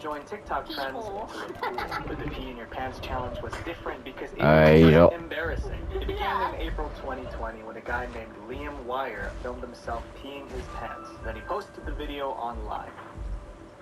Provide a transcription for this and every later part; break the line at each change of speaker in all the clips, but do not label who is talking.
joined TikTok trends through a pool, but the pee in your pants challenge was different because it was embarrassing. It began in April 2020 when a guy named Liam Wire filmed himself peeing his pants. Then he posted the video online.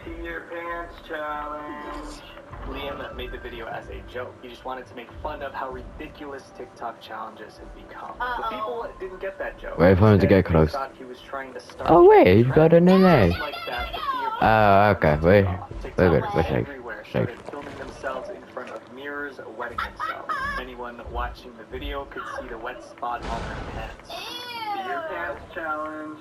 Pee your pants challenge. Liam made the video as a joke. He just wanted to make fun of how ridiculous TikTok challenges had become. But people didn't get that joke.
Wait for him to get close.
He was trying to start
wait, you got it in there.
like that,
Okay, wait.
Everywhere started filming themselves in front of mirrors, wetting themselves. Anyone watching the video could see the wet spot on their pants. Pee your pants challenge.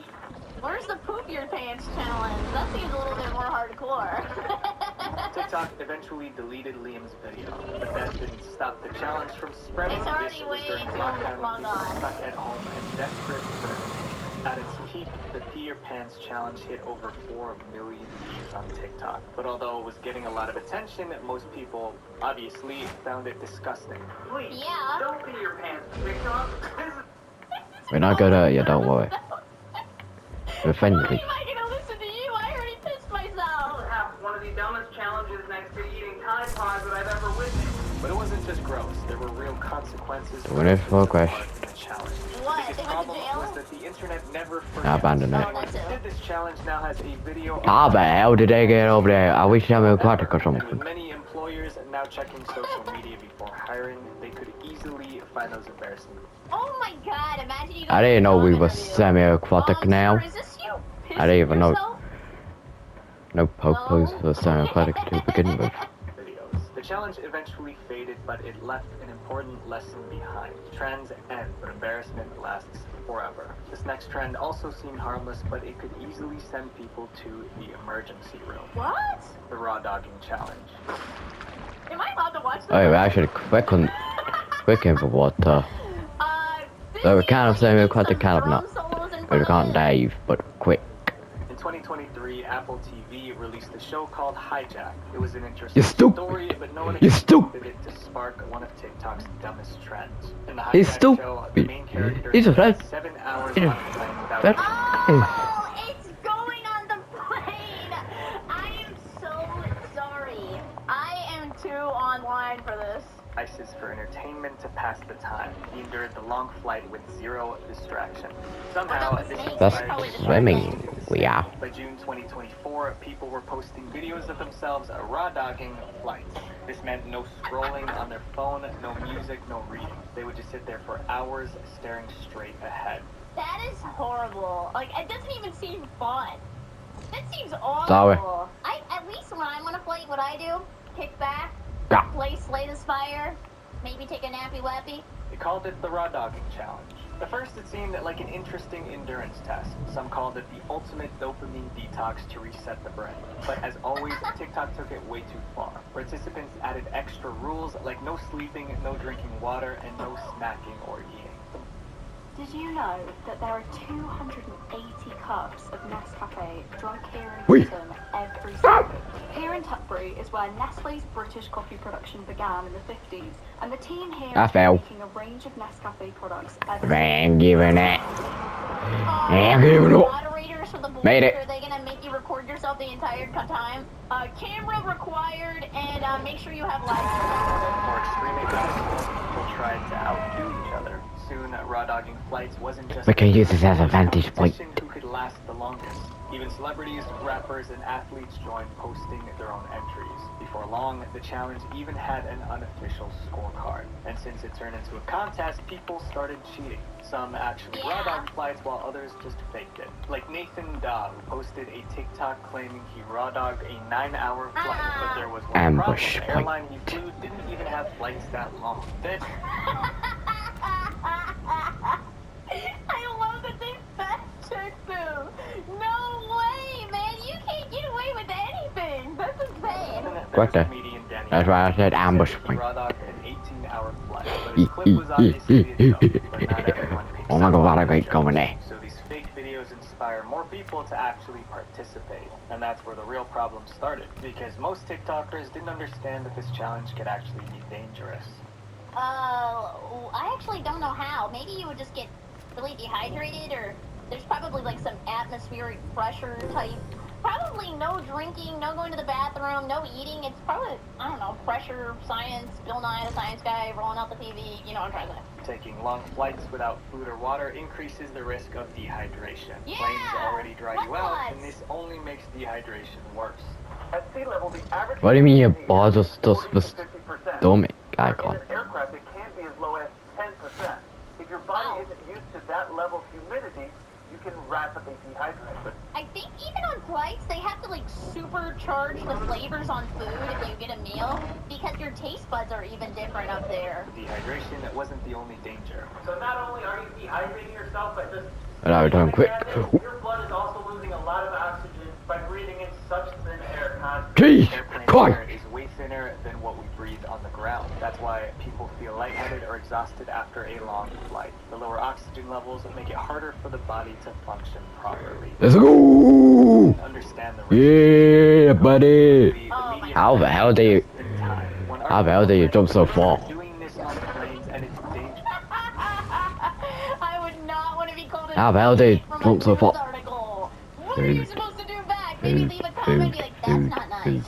Where's the poop your pants challenge? That seems a little bit more hardcore.
TikTok eventually deleted Liam's video, but that didn't stop the challenge from spreading.
It's already way too long gone.
Stuck at home and desperate for entertainment. At its peak, the Pee Your Pants challenge hit over 4 million views on TikTok. But although it was getting a lot of attention, most people obviously found it disgusting.
Please, yeah.
Don't pee your pants, TikTok.
We're not good at you, don't worry. We're friendly.
Why am I gonna listen to you? I already pissed myself.
Perhaps one of the dumbest challenges next to eating Tide Pods that I've ever witnessed. But it wasn't just gross. There were real consequences.
What if for question?
What? They went to jail?
Was that the internet never
I abandoned it.
did this challenge now has a video.
How the hell did they get over there? I wish I'm aquatic or something.
With many employers now checking social media before hiring, they could easily find those embarrassing.
Oh my god, imagine you
I didn't know we were semi-aquatic now.
Is this you?
I didn't even know.
Yourself?
No popos were semi-aquatic to begin with.
The challenge eventually faded, but it left an important lesson behind. Trends end, but embarrassment lasts forever. This next trend also seemed harmless, but it could easily send people to the emergency room.
What?
The raw dogging challenge.
Am I allowed to watch this?
Oh, we actually quick info what so we're kind of semi-aquatic, kind of not. We can't dive, but quick.
In 2023, Apple TV released a show called Hijack. It was an interesting story, but no one expected it to spark one of TikTok's dumbest trends. In the Hijack show, the main character spent 7 hours on a plane without
Oh, it's going on the plane! I am so sorry. I am too online for this.
devices for entertainment to pass the time. He endured the long flight with zero distraction. Somehow, this
that's swimming. We are.
By June 2024, people were posting videos of themselves raw dogging flights. This meant no scrolling on their phone, no music, no reading. They would just sit there for hours staring straight ahead.
That is horrible. Like, it doesn't even seem fun. That seems awful.
Sorry.
At least when I'm on a flight, what I do, kick back,
Yeah.
play Slay This Fire, maybe take a nappy wappy.
They called it the raw dogging challenge. At first it seemed like an interesting endurance test. Some called it the ultimate dopamine detox to reset the brain. But as always, TikTok took it way too far. Participants added extra rules like no sleeping, no drinking water, and no snacking or eating.
Did you know that there are 280 cups of Nescafe drunk here in
Oui.
Britain every second? Here in Tutbury is where Nestle's British coffee production began in the 50s, and the team here
I
is
fell.
making a range of Nescafe products ever
Man, giving it. Man, giving it.
Moderators for the board,
Made it.
are they gonna make you record yourself the entire time? Camera required, and make sure you have live stream.
More extreme examples, people tried to outdo each other. Soon, raw dogging flights wasn't just
We can use this as a vantage point.
competition who could last the longest. Even celebrities, rappers, and athletes joined posting their own entries. Before long, the challenge even had an unofficial scorecard. And since it turned into a contest, people started cheating. Some actually raw dogged flights while others just faked it. Like Nathan Daw, who posted a TikTok claiming he raw dogged a 9-hour flight, but there was one
Ambush
problem. The airline he flew didn't even have flights that long. Then
I love that they fact checked them. No way, man! You can't get away with anything. That's insane.
What the? That's why I said ambush point.
Raw dogged an 18-hour flight, but his clip was obviously a joke, but not everyone picked
Oh my
up
god,
on
what a
the
great
joke.
comment there.
So these fake videos inspire more people to actually participate. And that's where the real problem started. Because most TikTokers didn't understand that this challenge could actually be dangerous.
I actually don't know how. Maybe you would just get really dehydrated, or there's probably like some atmospheric pressure type Probably no drinking, no going to the bathroom, no eating. It's probably, I don't know, pressure, science, Bill Nye, the science guy, rolling out the TV. You know what I'm trying to say.
Taking long flights without food or water increases the risk of dehydration.
Yeah!
Planes already dry you out,
What?
and this only makes dehydration worse. At sea level, the average
What do you mean your
humidity
balls are
is
still
40 to 50%.
stomach
In
icon?
an aircraft, it can be as low as 10%. If your body isn't used to that level of humidity, you can rapidly dehydrate. But
I think even on flights, they have to like supercharge the flavors on food if you get a meal because your taste buds are even different up there.
dehydration, that wasn't the only danger. So not only are you dehydrating yourself, but just
Now we're doing quick.
your blood is also losing a lot of oxygen by breathing in such thin air
Gee,
constantly. Airplane
come
air is way thinner than what we breathe on the ground. That's why people feel lightheaded or exhausted after a long flight. The lower oxygen levels make it harder for the body to function properly.
Let's go!
Understand the
Yeah, buddy.
Oh my
How the hell do you? How the hell do you jump so far?
Doing this on planes, and it's dangerous.
I would not want to be called a
How the hell do you
from a
jump so
news
far?
article. What are you supposed to do back? Maybe leave a comment and be like, that's not nice.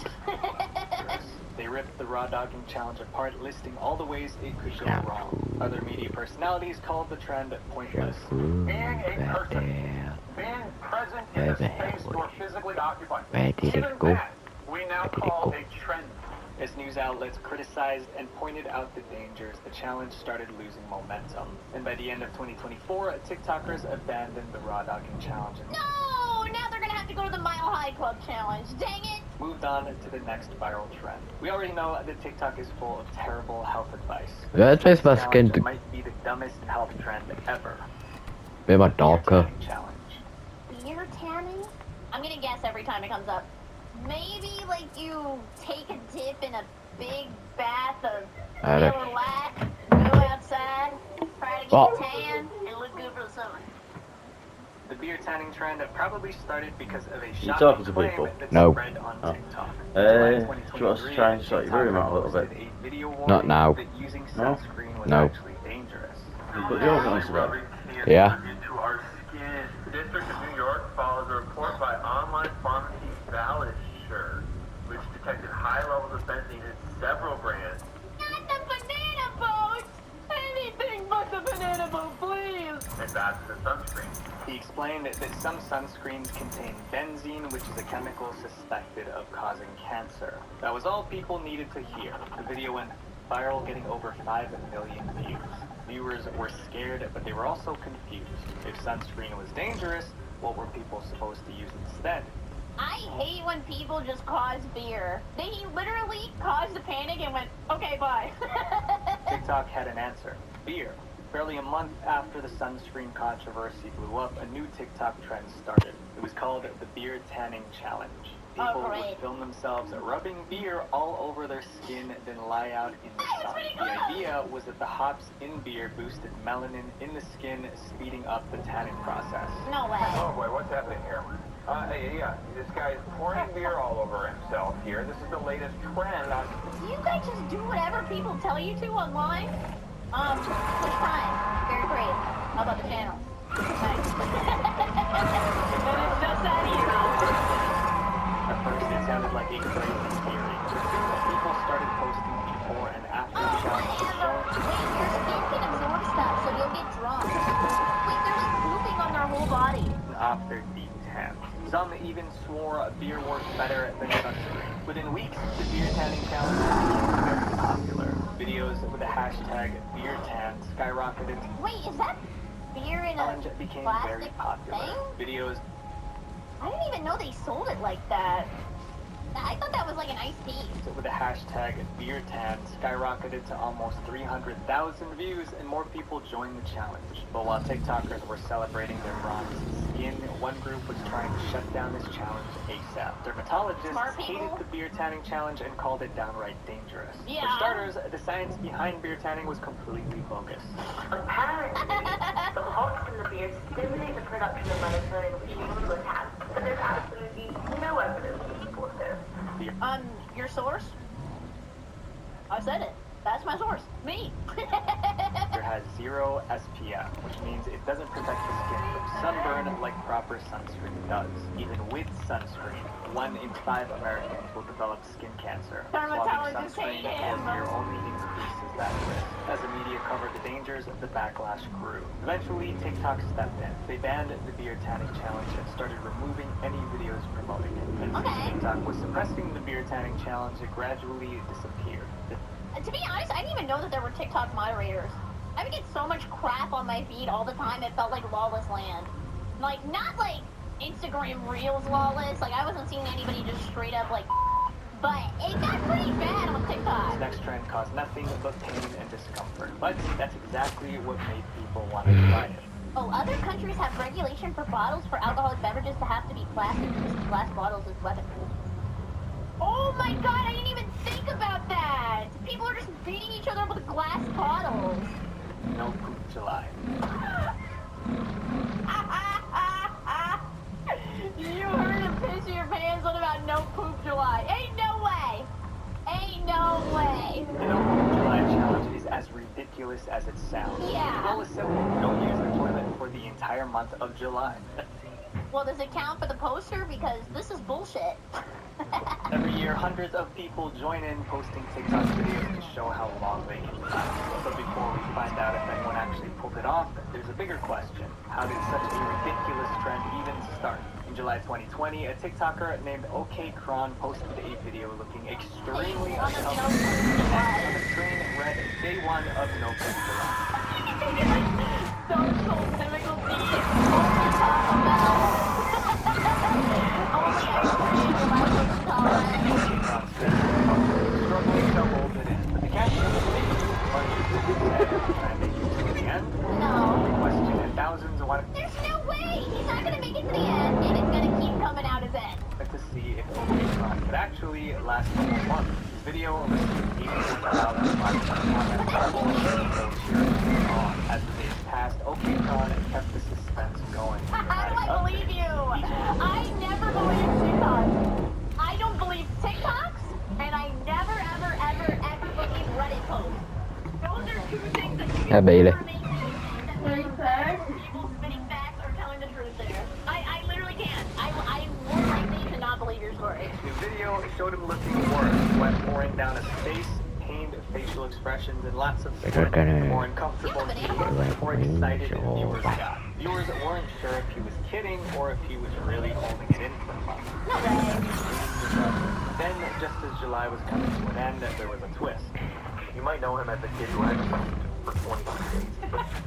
They ripped the raw dogging challenge apart, listing all the ways it could go wrong. Other media personalities called the trend pointless. Being a person, being present in a space you're physically occupied.
Where did
Even
it go?
that, we now call a trend. As news outlets criticized and pointed out the dangers, the challenge started losing momentum. And by the end of 2024, TikTokers abandoned the raw dogging challenge and
No! Now they're gonna have to go to the Mile High Club challenge. Dang it!
moved on to the next viral trend. We already know that TikTok is full of terrible health advice.
That's
This
my
challenge
skin.
might be the dumbest health trend ever.
Be my
Beer
darker.
tanning challenge.
Beer tanning? I'm gonna guess every time it comes up. Maybe like you take a dip in a big bath of Miller Lite, go outside, try to get a tan, and look good for the sun.
The beer tanning trend probably started because of a
You
shocking
talking to
claim
people?
that
No.
spread on TikTok.
Do you want us to try and sort your room out a little bit?
Not now.
That using
No?
sunscreen was
No.
actually dangerous.
You put the oven on about it.
Yeah.
Into our skin. The District of New York follows a report by online pharmacy Valisure, which detected high levels of benzene in several brands.
Not the banana boat! Anything but the banana boat, please!
And that's the sunscreen. He explained that some sunscreens contain benzene, which is a chemical suspected of causing cancer. That was all people needed to hear. The video went viral, getting over 5 million views. Viewers were scared, but they were also confused. If sunscreen was dangerous, what were people supposed to use instead?
I hate when people just cause beer. They literally caused a panic and went, okay, bye.
TikTok had an answer. Beer. Barely a month after the sunscreen controversy blew up, a new TikTok trend started. It was called the Beer Tanning Challenge. People would film themselves rubbing beer all over their skin, then lie out in the sun. The idea was that the hops in beer boosted melanin in the skin, speeding up the tanning process.
No way.
Oh boy, what's happening here? Yeah, this guy's pouring beer all over himself here. This is the latest trend on...
Do you guys just do whatever people tell you to online? Which crime? Very brave. How about the channel? Nice. But it's just that hero.
At first, it sounded like a crazy theory. People started posting before and after the challenge was shown.
Wait, your skin can absorb stuff, so you'll get drunk. Wait, they're like pooping on their whole body.
After the tan. Some even swore beer worked better than sunscreen. Within weeks, the beer tanning challenge became very popular. Videos with the hashtag BeerTan skyrocketed.
Wait, is that beer in a
Challenge became very
plastic
popular.
thing?
Videos.
I didn't even know they sold it like that. I thought that was like an iced tea.
With the hashtag BeerTan skyrocketed to almost 300,000 views, and more people joined the challenge. But while TikTokers were celebrating their bronze skin, one group was trying to shut down this challenge ASAP. Dermatologists hated the beer tanning challenge and called it downright dangerous.
Yeah.
For starters, the science behind beer tanning was completely bogus.
Apparently, the hops in the beer stimulate the production of melatonin, which leads to a tan. But there's absolutely no evidence to support this.
Your source? I said it. That's my source. Me.
It has 0 SPF, which means it doesn't protect the skin from sunburn like proper sunscreen does. Even with sunscreen. 1 in 5 Americans will develop skin cancer.
Dermatologists
Swapping
hate
sunscreen
him.
for year only increases that risk. As the media covered the dangers, the backlash grew. Eventually, TikTok stepped in. They banned the beard tanning challenge and started removing any videos promoting it. And since TikTok was suppressing the beard tanning challenge, it gradually disappeared.
To be honest, I didn't even know that there were TikTok moderators. I would get so much crap on my feed all the time, it felt like lawless land. Like, not like Instagram Reels lawless, like I wasn't seeing anybody just straight up like, but it got pretty bad on TikTok.
This next trend caused nothing but pain and discomfort, but that's exactly what made people want to try it.
Oh, other countries have regulation for bottles for alcoholic beverages to have to be plastic because glass bottles is weaponproof. Oh my god, I didn't even think about that! People are just beating each other up with glass bottles.
No Poop July.
You heard him piss your pants on about no poop July. Ain't no way! Ain't no way!
The No Poop July challenge is as ridiculous as it sounds.
Yeah.
The goal is simple. Don't use the toilet for the entire month of July.
Well, does it count for the poster? Because this is bullshit.
Every year, hundreds of people join in posting TikTok videos to show how long they can last. But before we find out if anyone actually pulled it off, there's a bigger question. How did such a ridiculous trend even start? In July 2020, a TikToker named popo3 posted a video looking extremely uncomfortable. And the screen read, Day 1 of No Poop July.
Social typical beat.
Struggling to hold it in, but the caption was made funny. Can I make it to the end?
No.
The question and thousands of want
There's no way! He's not gonna make it to the end, and it's gonna keep coming out his end.
to see if popo3 could actually last a whole month. His video received 81,000 likes and comments on all As the days passed, popo3 kept the suspense going.
How do I believe you? I never believe TikToks. I don't believe TikToks, and I never, ever, ever, ever believe Reddit posts. Those are two things that you can never make me believe that people spitting facts or telling the truth there. I literally can't. I more likely to not believe your story.
The video showed him looking worse, sweat pouring down his face, pained facial expressions, and lots of sweat. The more uncomfortable he became, the more excited viewers got. Viewers weren't sure if he was kidding or if he was really holding it in for a month.
No way.
Then, just as July was coming to an end, there was a twist. You might know him as the kid who had to fight for 21 days.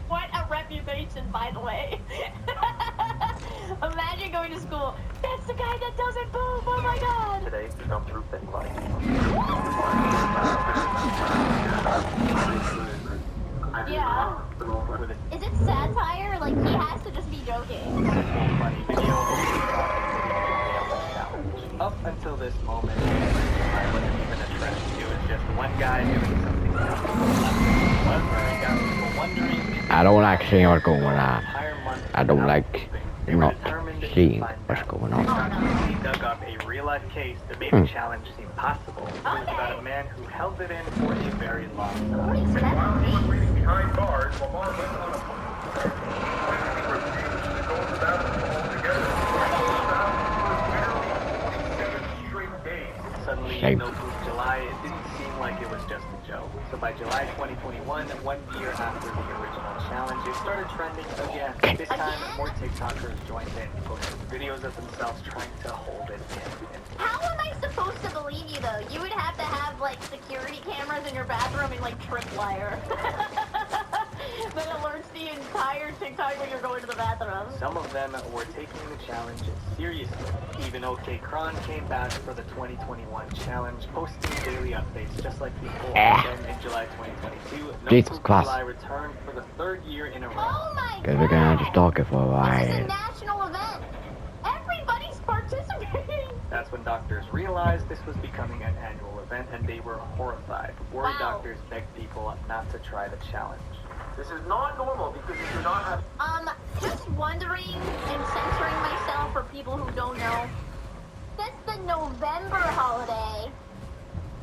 What a reputation, by the way. Imagine going to school. That's the guy that doesn't poop. Oh my god.
Today, some proof that life.
Yeah. Is it satire? Like, he has to just be joking.
Funny video up until this moment, I wasn't even a trend. It was just one guy doing something else. It got people wondering.
I don't like seeing what's going on. I don't like not seeing what's going on.
He dug up a real-life case to make the challenge seem possible. It was about a man who held it in for a very long time.
While he was
waiting behind bars, Lamar went on a refused to go to the bathroom altogether. Suddenly, No Poop July, it didn't seem like it was just a joke. So by July 2021, 1 year after the original challenge, it started trending again. This time, more TikTokers joined in, posting videos of themselves trying to hold it in.
How am I supposed to believe you, though? You would have to have, like, security cameras in your bathroom and, like, tripwire. That alerts the entire TikTok when you're going to the bathroom.
Some of them were taking the challenge seriously. Even popo3 came back for the 2021 challenge, posting daily updates just like before. Then in July 2022, No Poop July returned for the 3rd year in a row.
Oh my god!
Because we're gonna just talk it for a while.
This is a national event. Everybody's participating.
That's when doctors realized this was becoming an annual event, and they were horrified. Worried doctors begged people not to try the challenge. This is not normal because you do not have...
Just wondering and censoring myself for people who don't know. Since the November holiday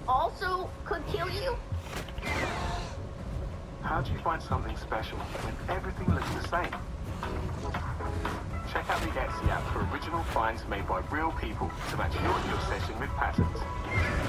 also could kill you.
How'd you find something special when everything looks the same? Check out the Etsy app for original finds made by real people to match your session with patterns.